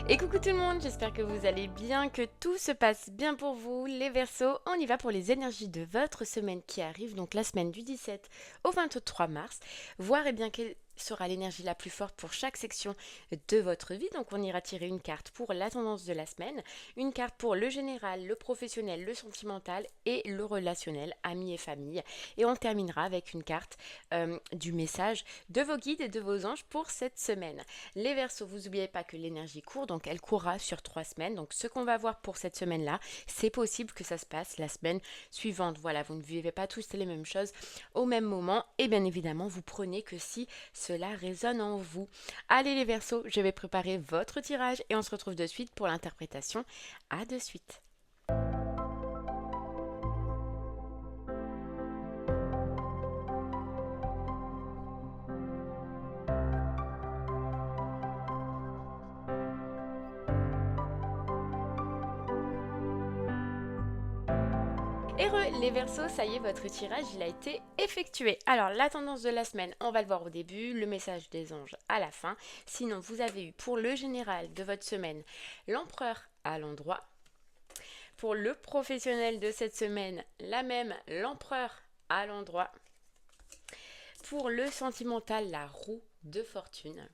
Et coucou tout le monde, j'espère que vous allez bien, que tout se passe bien pour vous, les Verseaux. On y va pour les énergies de votre semaine qui arrive, donc la semaine du 17 au 23 mars. Voir bien quelle sera l'énergie la plus forte pour chaque section de votre vie. Donc on ira tirer une carte pour la tendance de la semaine, une carte pour le général, le professionnel, le sentimental et le relationnel, amis et famille. Et on terminera avec une carte du message de vos guides et de vos anges pour cette semaine. Les Verseaux, vous n'oubliez pas que l'énergie court, donc elle courra sur 3 semaines. Donc ce qu'on va voir pour cette semaine-là, c'est possible que ça se passe la semaine suivante. Voilà, vous ne vivez pas tous les mêmes choses au même moment. Et bien évidemment, vous prenez que si cela résonne en vous. Allez les Verseaux, je vais préparer votre tirage et on se retrouve de suite pour l'interprétation. À de suite. Heureux les Verseaux, ça y est, votre tirage il a été effectué. Alors la tendance de la semaine, on va le voir au début, le message des anges à la fin. Sinon, vous avez eu pour le général de votre semaine l'empereur à l'endroit. Pour le professionnel de cette semaine, la même, l'empereur à l'endroit. Pour le sentimental, la roue de fortune.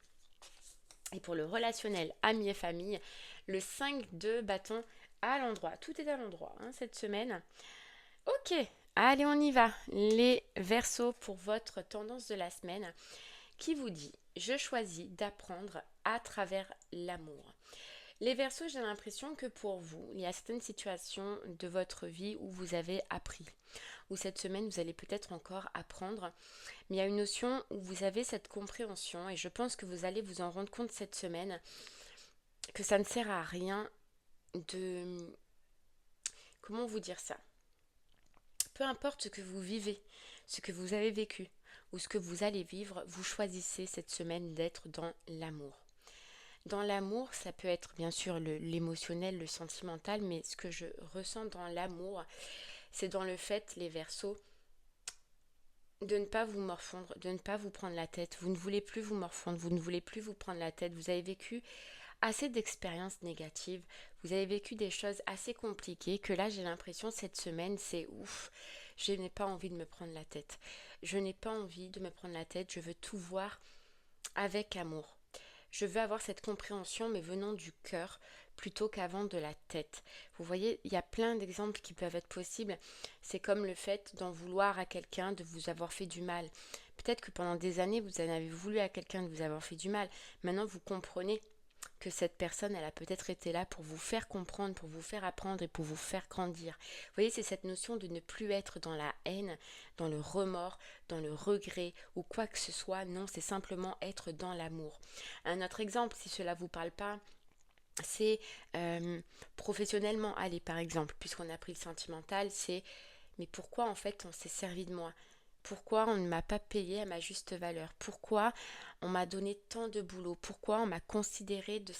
Et pour le relationnel, amis et famille, le 5 de bâton à l'endroit. Tout est à l'endroit cette semaine. Ok, allez on y va. Les Verseaux pour votre tendance de la semaine qui vous dit « Je choisis d'apprendre à travers l'amour ». Les Verseaux, j'ai l'impression que pour vous, il y a certaines situations de votre vie où vous avez appris, où cette semaine vous allez peut-être encore apprendre, mais il y a une notion où vous avez cette compréhension et je pense que vous allez vous en rendre compte cette semaine que ça ne sert à rien de... Comment vous dire ça? Peu importe ce que vous vivez, ce que vous avez vécu ou ce que vous allez vivre, vous choisissez cette semaine d'être dans l'amour. Dans l'amour, ça peut être bien sûr l'émotionnel, le sentimental, mais ce que je ressens dans l'amour, c'est dans le fait, les Verseaux, de ne pas vous morfondre, de ne pas vous prendre la tête. Vous ne voulez plus vous morfondre, vous ne voulez plus vous prendre la tête. Vous avez vécu assez d'expériences négatives, vous avez vécu des choses assez compliquées que là j'ai l'impression cette semaine c'est ouf, je n'ai pas envie de me prendre la tête. Je n'ai pas envie de me prendre la tête, je veux tout voir avec amour. Je veux avoir cette compréhension mais venant du cœur plutôt qu'avant de la tête. Vous voyez, il y a plein d'exemples qui peuvent être possibles. C'est comme le fait d'en vouloir à quelqu'un de vous avoir fait du mal. Peut-être que pendant des années vous en avez voulu à quelqu'un de vous avoir fait du mal. Maintenant vous comprenez que cette personne, elle a peut-être été là pour vous faire comprendre, pour vous faire apprendre et pour vous faire grandir. Vous voyez, c'est cette notion de ne plus être dans la haine, dans le remords, dans le regret ou quoi que ce soit. Non, c'est simplement être dans l'amour. Un autre exemple, si cela ne vous parle pas, c'est professionnellement. Allez, par exemple, puisqu'on a pris le sentimental, c'est mais pourquoi en fait on s'est servi de moi? Pourquoi on ne m'a pas payé à ma juste valeur? Pourquoi on m'a donné tant de boulot? Pourquoi on m'a considéré de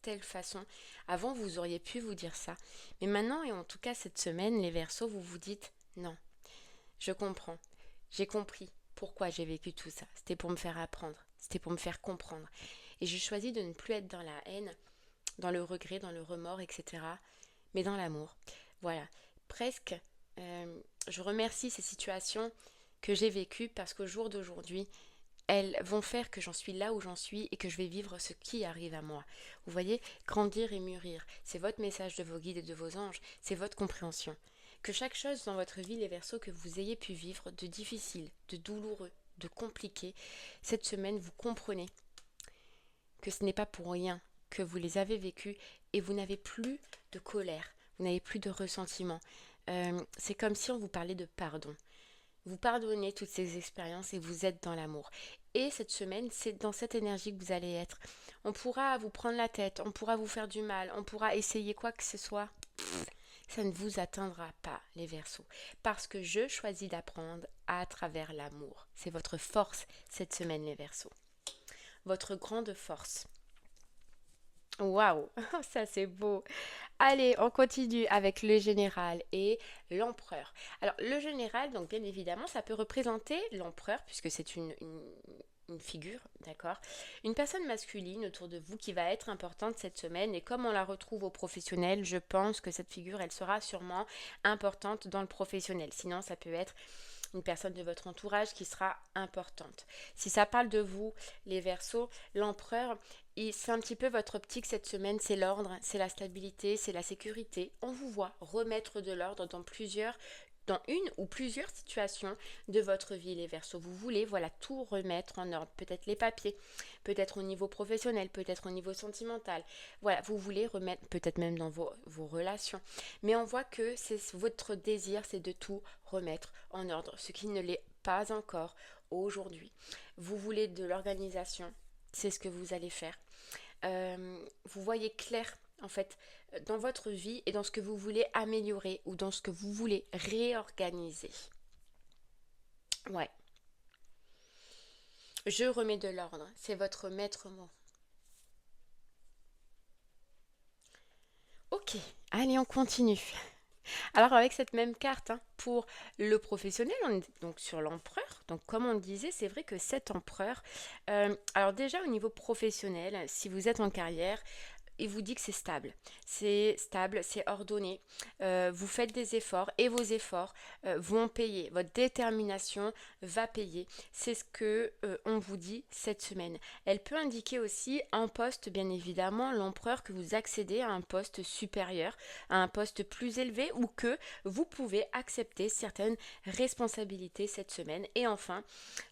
telle façon? Avant, vous auriez pu vous dire ça. Mais maintenant, et en tout cas cette semaine, les Verseaux, vous vous dites non, je comprends. J'ai compris pourquoi j'ai vécu tout ça. C'était pour me faire apprendre. C'était pour me faire comprendre. Et je choisis de ne plus être dans la haine, dans le regret, dans le remords, etc. Mais dans l'amour. Voilà. Presque, je remercie ces situations que j'ai vécues parce qu'au jour d'aujourd'hui, elles vont faire que j'en suis là où j'en suis et que je vais vivre ce qui arrive à moi. Vous voyez, grandir et mûrir, c'est votre message de vos guides et de vos anges, c'est votre compréhension. Que chaque chose dans votre vie, les Verseaux, que vous ayez pu vivre de difficile, de douloureux, de compliqué, cette semaine, vous comprenez que ce n'est pas pour rien que vous les avez vécus et vous n'avez plus de colère, vous n'avez plus de ressentiment. C'est comme si on vous parlait de pardon. Vous pardonnez toutes ces expériences et vous êtes dans l'amour. Et cette semaine, c'est dans cette énergie que vous allez être. On pourra vous prendre la tête, on pourra vous faire du mal, on pourra essayer quoi que ce soit. Ça ne vous atteindra pas, les Verseaux. Parce que je choisis d'apprendre à travers l'amour. C'est votre force cette semaine, les Verseaux. Votre grande force. Waouh, ça c'est beau. Allez, on continue avec le général et l'empereur. Alors, le général, donc bien évidemment, ça peut représenter l'empereur, puisque c'est une figure, d'accord? Une personne masculine autour de vous qui va être importante cette semaine et comme on la retrouve au professionnel, je pense que cette figure, elle sera sûrement importante dans le professionnel. Sinon, ça peut être une personne de votre entourage qui sera importante. Si ça parle de vous, les Verseaux, l'empereur, c'est un petit peu votre optique cette semaine, c'est l'ordre, c'est la stabilité, c'est la sécurité. On vous voit remettre de l'ordre dans une ou plusieurs situations de votre vie, les Verseaux. Vous voulez, voilà, tout remettre en ordre. Peut-être les papiers, peut-être au niveau professionnel, peut-être au niveau sentimental. Voilà, vous voulez remettre, peut-être même dans vos relations. Mais on voit que c'est votre désir, c'est de tout remettre en ordre, ce qui ne l'est pas encore aujourd'hui. Vous voulez de l'organisation, c'est ce que vous allez faire. Vous voyez clair en fait dans votre vie et dans ce que vous voulez améliorer ou dans ce que vous voulez réorganiser. Ouais. Je remets de l'ordre, c'est votre maître mot. Ok, allez on continue. Alors avec cette même carte, hein, pour le professionnel, on est donc sur l'empereur. Donc comme on le disait, c'est vrai que cet empereur, alors déjà au niveau professionnel, si vous êtes en carrière, il vous dit que c'est stable, c'est ordonné. Vous faites des efforts et vos efforts vont payer. Votre détermination va payer. C'est ce que on vous dit cette semaine. Elle peut indiquer aussi un poste, bien évidemment, l'empereur, que vous accédez à un poste supérieur, à un poste plus élevé ou que vous pouvez accepter certaines responsabilités cette semaine. Et enfin,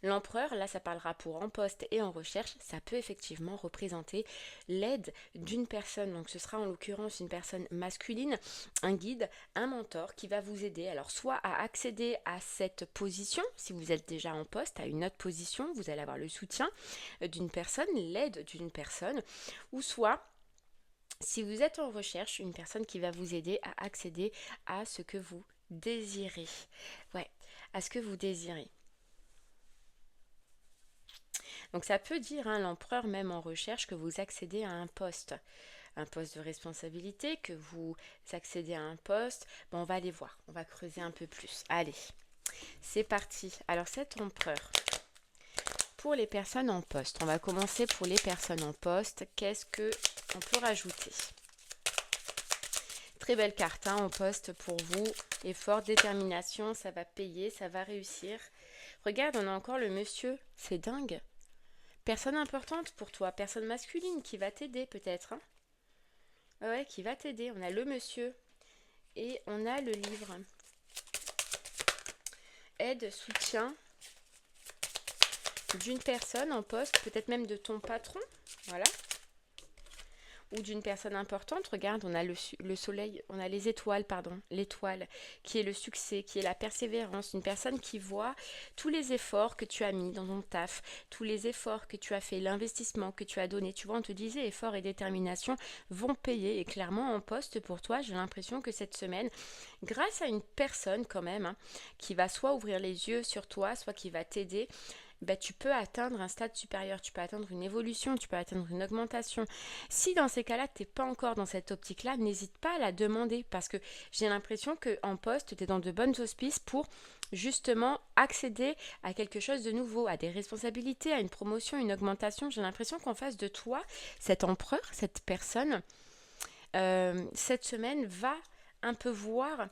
l'empereur, là ça parlera pour en poste et en recherche, ça peut effectivement représenter l'aide d'une personne, donc ce sera en l'occurrence une personne masculine, un guide, un mentor qui va vous aider, alors soit à accéder à cette position, si vous êtes déjà en poste, à une autre position, vous allez avoir le soutien d'une personne, l'aide d'une personne, ou soit si vous êtes en recherche, une personne qui va vous aider à accéder à ce que vous désirez. Ouais, à ce que vous désirez. Donc ça peut dire, hein, l'empereur même en recherche, que vous accédez à un poste de responsabilité, que vous accédez à un poste. Bon, on va aller voir, on va creuser un peu plus. Allez, c'est parti. Alors cet empereur, pour les personnes en poste, on va commencer pour les personnes en poste. Qu'est-ce que on peut rajouter? Très belle carte, hein, en poste pour vous. Effort, détermination, ça va payer, ça va réussir. Regarde, on a encore le monsieur, c'est dingue. Personne importante pour toi, personne masculine qui va t'aider peut-être, hein. Ouais, qui va t'aider. On a le monsieur et on a le livre. Aide, soutien d'une personne en poste, peut-être même de ton patron, voilà. Ou d'une personne importante. Regarde, on a le soleil, on a les étoiles, pardon, l'étoile, qui est le succès, qui est la persévérance. Une personne qui voit tous les efforts que tu as mis dans ton taf, tous les efforts que tu as fait, l'investissement que tu as donné. Tu vois, on te disait, effort et détermination vont payer. Et clairement, en poste pour toi, j'ai l'impression que cette semaine, grâce à une personne quand même, hein, qui va soit ouvrir les yeux sur toi, soit qui va t'aider, bah, tu peux atteindre un stade supérieur, tu peux atteindre une évolution, tu peux atteindre une augmentation. Si dans ces cas-là, tu n'es pas encore dans cette optique-là, n'hésite pas à la demander parce que j'ai l'impression qu'en poste, tu es dans de bonnes auspices pour justement accéder à quelque chose de nouveau, à des responsabilités, à une promotion, une augmentation. J'ai l'impression qu'en face de toi, cet empereur, cette personne, cette semaine va un peu voir,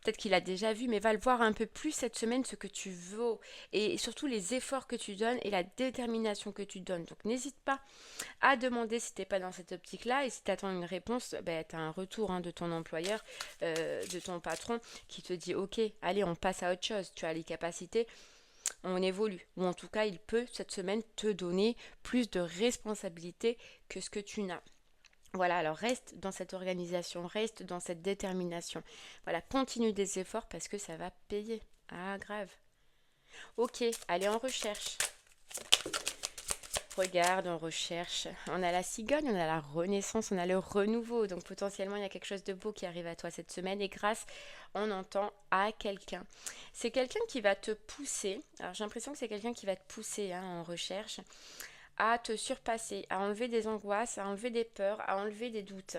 peut-être qu'il a déjà vu, mais va le voir un peu plus cette semaine ce que tu vaux et surtout les efforts que tu donnes et la détermination que tu donnes. Donc n'hésite pas à demander si tu n'es pas dans cette optique-là et si tu attends une réponse, ben, tu as un retour, hein, de ton employeur, de ton patron qui te dit ok, allez on passe à autre chose, tu as les capacités, on évolue. Ou en tout cas il peut cette semaine te donner plus de responsabilités que ce que tu n'as. Voilà, alors reste dans cette organisation, reste dans cette détermination. Voilà, continue des efforts parce que ça va payer. Ah, grave. Ok, allez en recherche. Regarde, on recherche. On a la cigogne, on a la renaissance, on a le renouveau. Donc potentiellement, il y a quelque chose de beau qui arrive à toi cette semaine. Et grâce, on entend à quelqu'un. C'est quelqu'un qui va te pousser. Alors j'ai l'impression que c'est quelqu'un qui va te pousser, hein, en recherche, à te surpasser, à enlever des angoisses, à enlever des peurs, à enlever des doutes.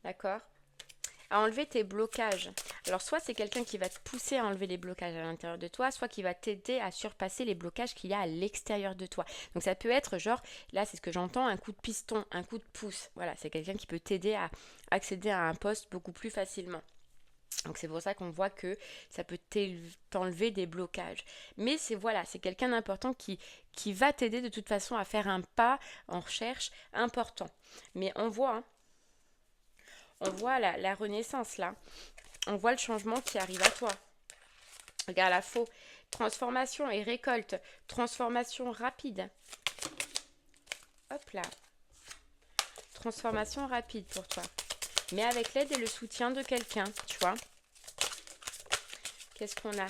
D'accord? à enlever tes blocages. Alors soit c'est quelqu'un qui va te pousser à enlever les blocages à l'intérieur de toi, soit qui va t'aider à surpasser les blocages qu'il y a à l'extérieur de toi. Donc ça peut être genre, là c'est ce que j'entends, un coup de piston, un coup de pouce. Voilà, c'est quelqu'un qui peut t'aider à accéder à un poste beaucoup plus facilement. Donc c'est pour ça qu'on voit que ça peut t'enlever des blocages. Mais c'est voilà, c'est quelqu'un d'important qui va t'aider de toute façon à faire un pas en recherche important. Mais on voit la renaissance là. On voit le changement qui arrive à toi. Regarde la faux. Transformation et récolte. Transformation rapide. Hop là. Transformation rapide pour toi. Mais avec l'aide et le soutien de quelqu'un, tu vois. Qu'est-ce qu'on a?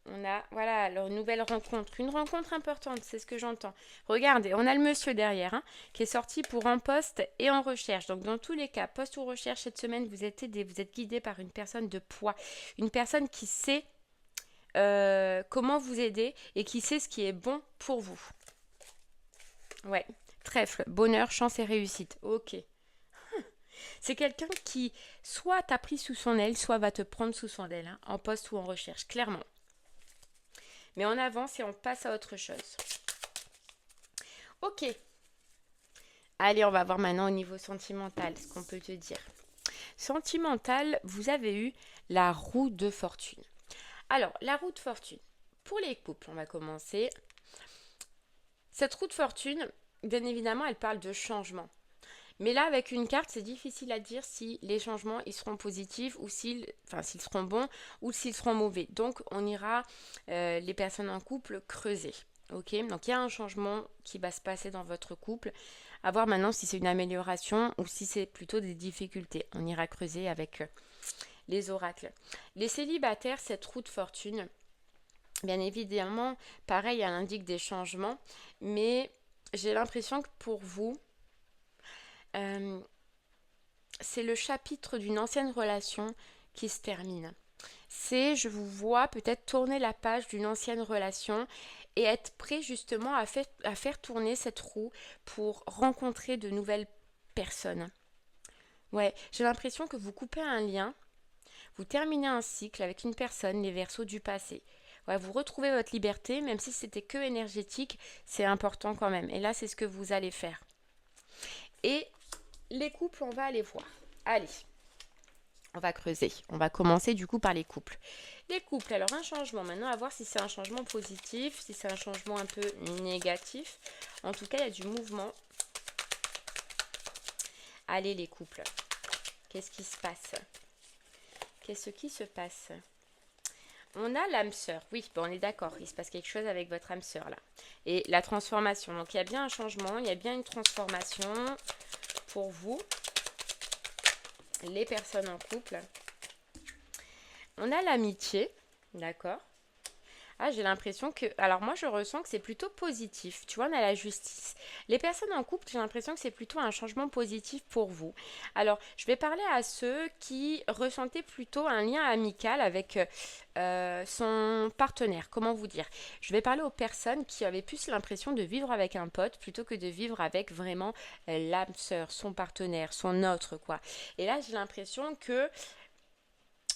On a, voilà, leur nouvelle rencontre. Une rencontre importante, c'est ce que j'entends. Regardez, on a le monsieur derrière, hein, qui est sorti pour en poste et en recherche. Donc, dans tous les cas, poste ou recherche, cette semaine, vous êtes aidé, vous êtes guidé par une personne de poids. Une personne qui sait comment vous aider et qui sait ce qui est bon pour vous. Ouais, trèfle, bonheur, chance et réussite. Ok. C'est quelqu'un qui soit t'a pris sous son aile, soit va te prendre sous son aile, hein, en poste ou en recherche, clairement. Mais on avance et on passe à autre chose. Ok. Allez, on va voir maintenant au niveau sentimental ce qu'on peut te dire. Sentimental, vous avez eu la roue de fortune. Alors, la roue de fortune. Pour les couples, on va commencer. Cette roue de fortune, bien évidemment, elle parle de changement. Mais là, avec une carte, c'est difficile à dire si les changements ils seront positifs ou s'ils seront bons ou s'ils seront mauvais. Donc, on ira, les personnes en couple, creuser. Ok, donc il y a un changement qui va se passer dans votre couple. À voir maintenant si c'est une amélioration ou si c'est plutôt des difficultés. On ira creuser avec les oracles. Les célibataires, cette roue de fortune, bien évidemment, pareil, elle indique des changements. Mais j'ai l'impression que pour vous, c'est le chapitre d'une ancienne relation qui se termine. Je vous vois peut-être tourner la page d'une ancienne relation et être prêt justement à faire tourner cette roue pour rencontrer de nouvelles personnes. Ouais, j'ai l'impression que vous coupez un lien, vous terminez un cycle avec une personne, les Verseaux du passé. Ouais, vous retrouvez votre liberté, même si c'était que énergétique, c'est important quand même. Et là, c'est ce que vous allez faire. Et les couples, on va aller voir. Allez, on va creuser. On va commencer du coup par les couples. Les couples, alors un changement. Maintenant, à voir si c'est un changement positif, si c'est un changement un peu négatif. En tout cas, il y a du mouvement. Allez, les couples. Qu'est-ce qui se passe? Qu'est-ce qui se passe? On a l'âme sœur. Oui, bon, on est d'accord. Il se passe quelque chose avec votre âme sœur là. Et la transformation. Donc, il y a bien un changement. Il y a bien une transformation pour vous. Les personnes en couple. On a l'amitié, d'accord. Ah, j'ai l'impression que... Alors moi, je ressens que c'est plutôt positif. Tu vois, on a la justice. Les personnes en couple, j'ai l'impression que c'est plutôt un changement positif pour vous. Alors, je vais parler à ceux qui ressentaient plutôt un lien amical avec son partenaire. Comment vous dire? Je vais parler aux personnes qui avaient plus l'impression de vivre avec un pote plutôt que de vivre avec vraiment l'âme sœur, son partenaire, son autre, quoi. Et là, j'ai l'impression que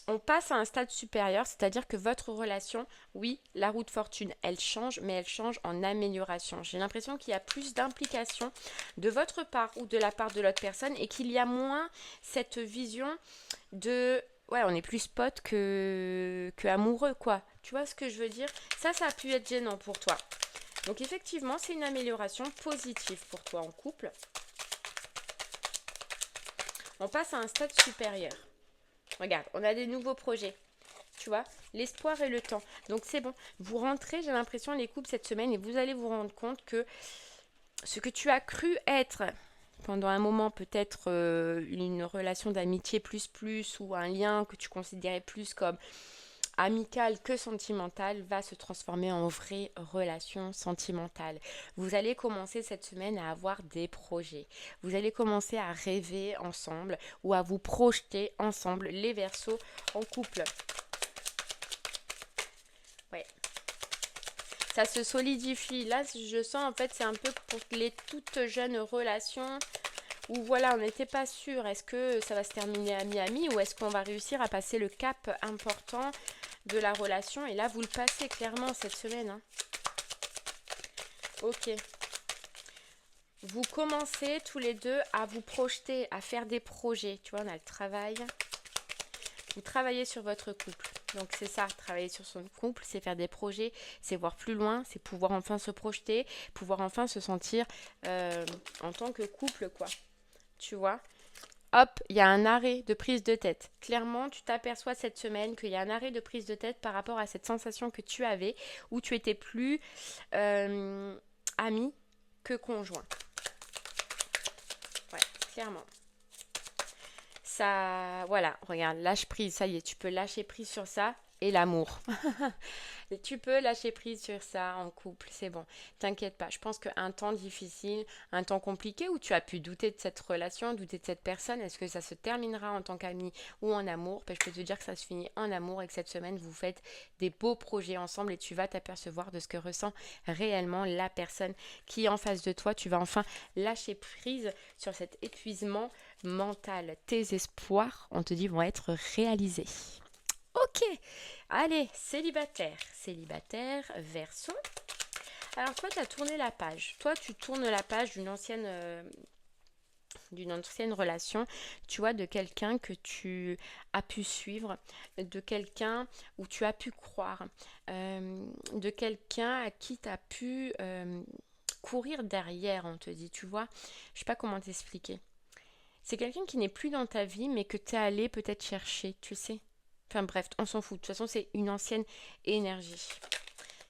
on passe à un stade supérieur, c'est-à-dire que votre relation, oui, la roue de fortune, elle change, mais elle change en amélioration. J'ai l'impression qu'il y a plus d'implication de votre part ou de la part de l'autre personne et qu'il y a moins cette vision de... Ouais, on est plus pote que amoureux, quoi. Tu vois ce que je veux dire? Ça a pu être gênant pour toi. Donc effectivement, c'est une amélioration positive pour toi en couple. On passe à un stade supérieur. Regarde, on a des nouveaux projets. Tu vois, l'espoir et le temps. Donc c'est bon. Vous rentrez, j'ai l'impression, les couples cette semaine et vous allez vous rendre compte que ce que tu as cru être pendant un moment, peut-être une relation d'amitié plus ou un lien que tu considérais plus comme amical que sentimental, va se transformer en vraie relation sentimentale. Vous allez commencer cette semaine à avoir des projets. Vous allez commencer à rêver ensemble ou à vous projeter ensemble, les Verseaux en couple. Ouais. Ça se solidifie. Là, je sens en fait, c'est un peu pour les toutes jeunes relations Ou voilà, on n'était pas sûr, est-ce que ça va se terminer ami-ami ou est-ce qu'on va réussir à passer le cap important de la relation. Et là, vous le passez clairement cette semaine. Hein. Ok. Vous commencez tous les deux à vous projeter, à faire des projets. Tu vois, on a le travail. Vous travaillez sur votre couple. Donc c'est ça, travailler sur son couple, c'est faire des projets, c'est voir plus loin, c'est pouvoir enfin se projeter, pouvoir enfin se sentir en tant que couple, quoi. Tu vois? Hop, il y a un arrêt de prise de tête. Clairement, tu t'aperçois cette semaine qu'il y a un arrêt de prise de tête par rapport à cette sensation que tu avais, où tu étais plus ami que conjoint. Ouais, clairement. Ça, voilà, regarde, lâche prise, ça y est, tu peux lâcher prise sur ça et l'amour. Et tu peux lâcher prise sur ça en couple, c'est bon. T'inquiète pas, je pense qu'un temps difficile, un temps compliqué où tu as pu douter de cette relation, douter de cette personne, est-ce que ça se terminera en tant qu'ami ou en amour? Ben, je peux te dire que ça se finit en amour et que cette semaine, vous faites des beaux projets ensemble et tu vas t'apercevoir de ce que ressent réellement la personne qui est en face de toi. Tu vas enfin lâcher prise sur cet épuisement mental. Tes espoirs, on te dit, vont être réalisés. Ok, allez, célibataire, Verseau. Alors toi, tu as tourné la page. Toi, tu tournes la page d'une ancienne relation, tu vois, de quelqu'un que tu as pu suivre, de quelqu'un où tu as pu croire, de quelqu'un à qui tu as pu courir derrière, on te dit, tu vois. Je sais pas comment t'expliquer. C'est quelqu'un qui n'est plus dans ta vie, mais que tu es allé peut-être chercher, tu sais. Enfin bref, on s'en fout. De toute façon, c'est une ancienne énergie.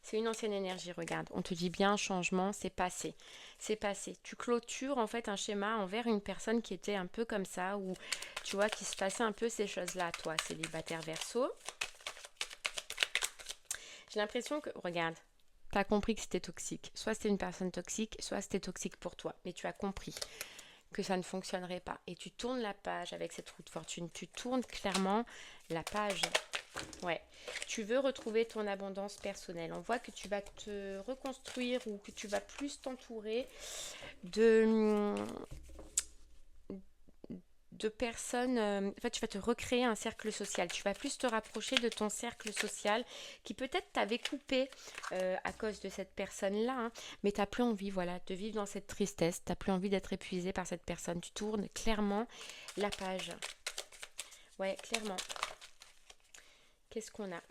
C'est une ancienne énergie, regarde. On te dit bien, changement, c'est passé. C'est passé. Tu clôtures en fait un schéma envers une personne qui était un peu comme ça, ou tu vois, qui se passait un peu ces choses-là, toi, célibataire Verseau. J'ai l'impression que, regarde, tu as compris que c'était toxique. Soit c'était une personne toxique, soit c'était toxique pour toi. Mais tu as compris que ça ne fonctionnerait pas. Et tu tournes la page avec cette roue de fortune. Tu tournes clairement la page. Ouais. Tu veux retrouver ton abondance personnelle. On voit que tu vas te reconstruire ou que tu vas plus t'entourer de personnes, en fait tu vas te recréer un cercle social, tu vas plus te rapprocher de ton cercle social qui peut-être t'avait coupé à cause de cette personne-là, hein, mais t'as plus envie, voilà, de vivre dans cette tristesse, t'as plus envie d'être épuisé par cette personne, tu tournes clairement la page. Ouais, clairement. Qu'est-ce qu'on a?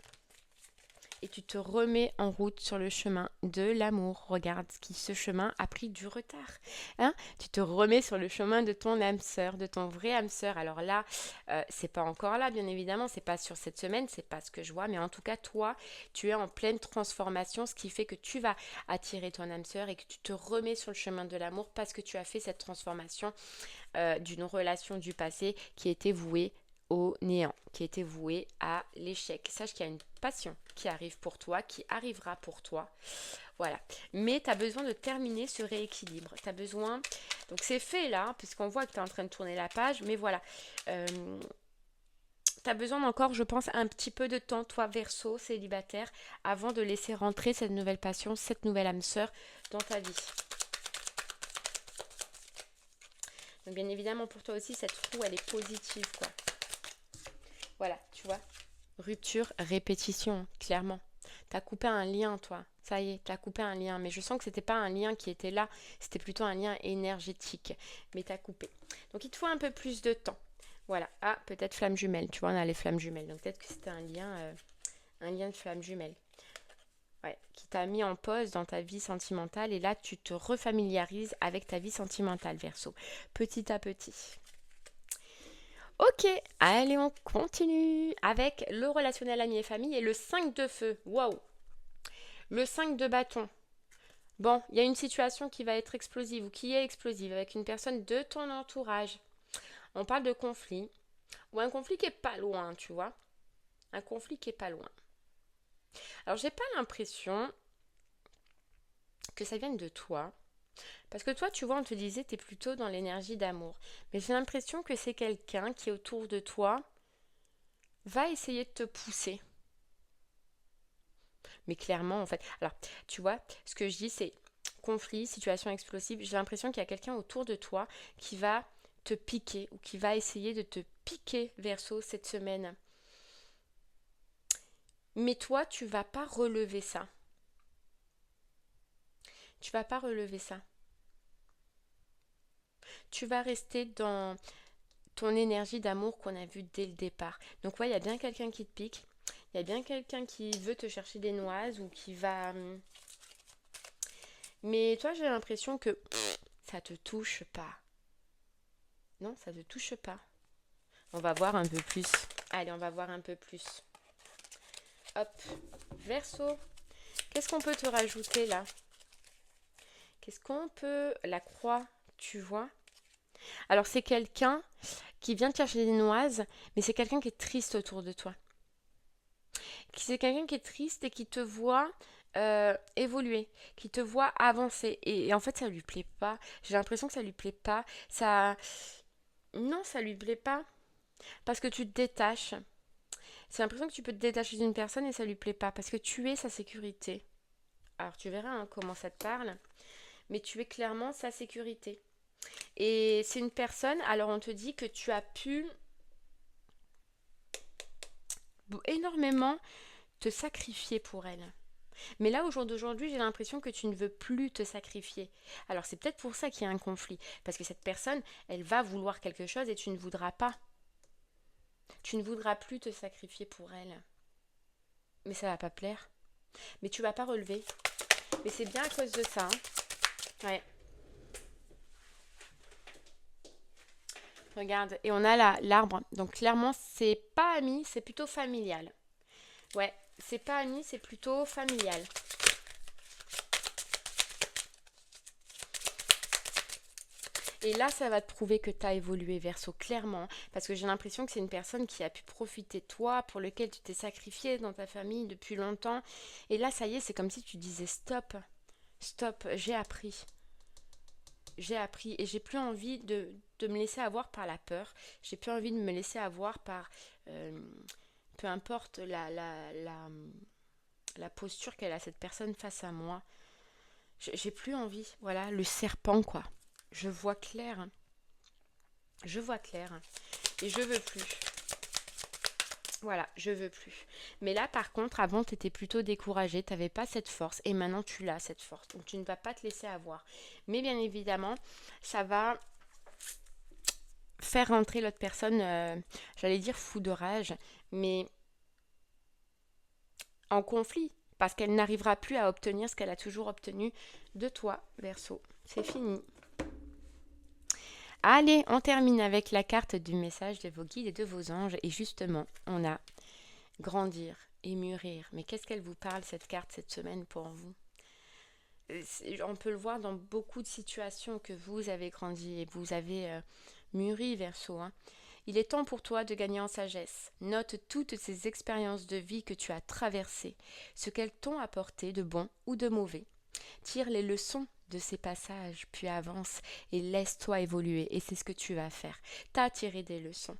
Et tu te remets en route sur le chemin de l'amour. Regarde ce chemin a pris du retard. Hein, tu te remets sur le chemin de ton âme sœur, de ton vrai âme sœur. Alors là, c'est pas encore là, bien évidemment, c'est pas sur cette semaine, c'est pas ce que je vois, mais en tout cas, toi, tu es en pleine transformation, ce qui fait que tu vas attirer ton âme sœur et que tu te remets sur le chemin de l'amour parce que tu as fait cette transformation d'une relation du passé qui était vouée au néant, qui était voué à l'échec. Sache qu'il y a une passion qui arrive pour toi, qui arrivera pour toi. Voilà. Mais tu as besoin de terminer ce rééquilibre. Tu as besoin... Donc c'est fait là, puisqu'on voit que tu es en train de tourner la page, mais voilà. Tu as besoin encore, je pense, un petit peu de temps, toi, Verseau, célibataire, avant de laisser rentrer cette nouvelle passion, cette nouvelle âme sœur dans ta vie. Donc bien évidemment, pour toi aussi, cette roue, elle est positive, quoi. Voilà, tu vois. Rupture, répétition, clairement. T'as coupé un lien, toi. Ça y est, t'as coupé un lien. Mais je sens que c'était pas un lien qui était là. C'était plutôt un lien énergétique. Mais t'as coupé. Donc il te faut un peu plus de temps. Voilà. Ah, peut-être flamme jumelle. Tu vois, on a les flammes jumelles. Donc peut-être que c'était un lien de flamme jumelle. Ouais, qui t'a mis en pause dans ta vie sentimentale. Et là, tu te refamiliarises avec ta vie sentimentale, Verseau. Petit à petit. Ok, allez, on continue avec le relationnel ami et famille et le 5 de feu. Waouh! Le 5 de bâton. Bon, il y a une situation qui va être explosive ou qui est explosive avec une personne de ton entourage. On parle de conflit ou un conflit qui est pas loin, tu vois. Un conflit qui est pas loin. Alors, j'ai pas l'impression que ça vienne de toi. Parce que toi, tu vois, on te disait, tu es plutôt dans l'énergie d'amour. Mais j'ai l'impression que c'est quelqu'un qui est autour de toi va essayer de te pousser. Mais clairement, en fait, alors, tu vois, ce que je dis, c'est conflit, situation explosive. J'ai l'impression qu'il y a quelqu'un autour de toi qui va te piquer ou qui va essayer de te piquer, Verseau, cette semaine. Mais toi, tu vas pas relever ça. Tu vas pas relever ça. Tu vas rester dans ton énergie d'amour qu'on a vue dès le départ. Donc ouais, il y a bien quelqu'un qui te pique. Il y a bien quelqu'un qui veut te chercher des noises ou qui va... Mais toi, j'ai l'impression que ça te touche pas. Non, ça te touche pas. On va voir un peu plus. Allez, on va voir un peu plus. Hop, Verseau. Qu'est-ce qu'on peut te rajouter là? Qu'est-ce qu'on peut... La croix, tu vois? Alors, c'est quelqu'un qui vient te chercher des noises, mais c'est quelqu'un qui est triste autour de toi. C'est quelqu'un qui est triste et qui te voit évoluer, qui te voit avancer. Et en fait, ça lui plaît pas. J'ai l'impression que ça lui plaît pas. Ça... Non, ça lui plaît pas. Parce que tu te détaches. C'est l'impression que tu peux te détacher d'une personne et ça lui plaît pas. Parce que tu es sa sécurité. Alors, tu verras hein, comment ça te parle. Mais tu es clairement sa sécurité. Et c'est une personne, alors on te dit que tu as pu énormément te sacrifier pour elle. Mais là, au jour d'aujourd'hui, j'ai l'impression que tu ne veux plus te sacrifier. Alors c'est peut-être pour ça qu'il y a un conflit. Parce que cette personne, elle va vouloir quelque chose et tu ne voudras pas. Tu ne voudras plus te sacrifier pour elle. Mais ça va pas plaire. Mais tu vas pas relever. Mais c'est bien à cause de ça. Hein. Ouais. Regarde, et on a l'arbre. Donc clairement, c'est pas ami, c'est plutôt familial. Ouais, c'est pas ami, c'est plutôt familial. Et là, ça va te prouver que tu as évolué, Verseau, clairement. Parce que j'ai l'impression que c'est une personne qui a pu profiter de toi, pour lequel tu t'es sacrifié dans ta famille depuis longtemps. Et là, ça y est, c'est comme si tu disais stop, stop, j'ai appris. J'ai appris et j'ai plus envie de me laisser avoir par la peur. J'ai plus envie de me laisser avoir par peu importe la posture qu'elle a cette personne face à moi. J'ai plus envie. Voilà, le serpent quoi. Je vois clair. Je vois clair. Et je veux plus. Voilà, je veux plus. Mais là, par contre, avant, tu étais plutôt découragée, tu n'avais pas cette force, et maintenant, tu l'as, cette force. Donc, tu ne vas pas te laisser avoir. Mais bien évidemment, ça va faire rentrer l'autre personne, j'allais dire fou de rage, mais en conflit, parce qu'elle n'arrivera plus à obtenir ce qu'elle a toujours obtenu de toi, Verseau. C'est fini. Allez, on termine avec la carte du message de vos guides et de vos anges. Et justement, on a grandir et mûrir. Mais qu'est-ce qu'elle vous parle, cette carte, cette semaine pour vous? On peut le voir dans beaucoup de situations que vous avez grandi et vous avez mûri, Verseau. Hein. Il est temps pour toi de gagner en sagesse. Note toutes ces expériences de vie que tu as traversées, ce qu'elles t'ont apporté de bon ou de mauvais. Tire les leçons de ces passages, puis avance et laisse-toi évoluer. Et c'est ce que tu vas faire. T'as tiré des leçons.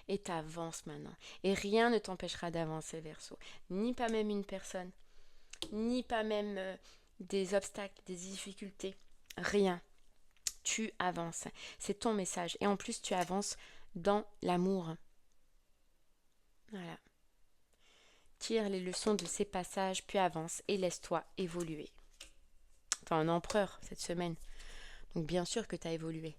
Et t'avances maintenant. Et rien ne t'empêchera d'avancer, Verseau. Ni pas même une personne. Ni pas même des obstacles, des difficultés. Rien. Tu avances. C'est ton message. Et en plus, tu avances dans l'amour. Voilà. Tire les leçons de ces passages, puis avance et laisse-toi évoluer. T'es un empereur cette semaine. Donc bien sûr que tu as évolué.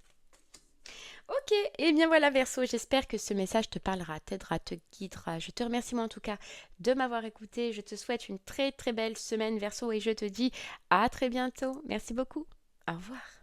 Ok, et bien voilà Verseau, j'espère que ce message te parlera, t'aidera, te guidera. Je te remercie moi en tout cas de m'avoir écouté. Je te souhaite une très très belle semaine Verseau et je te dis à très bientôt. Merci beaucoup. Au revoir.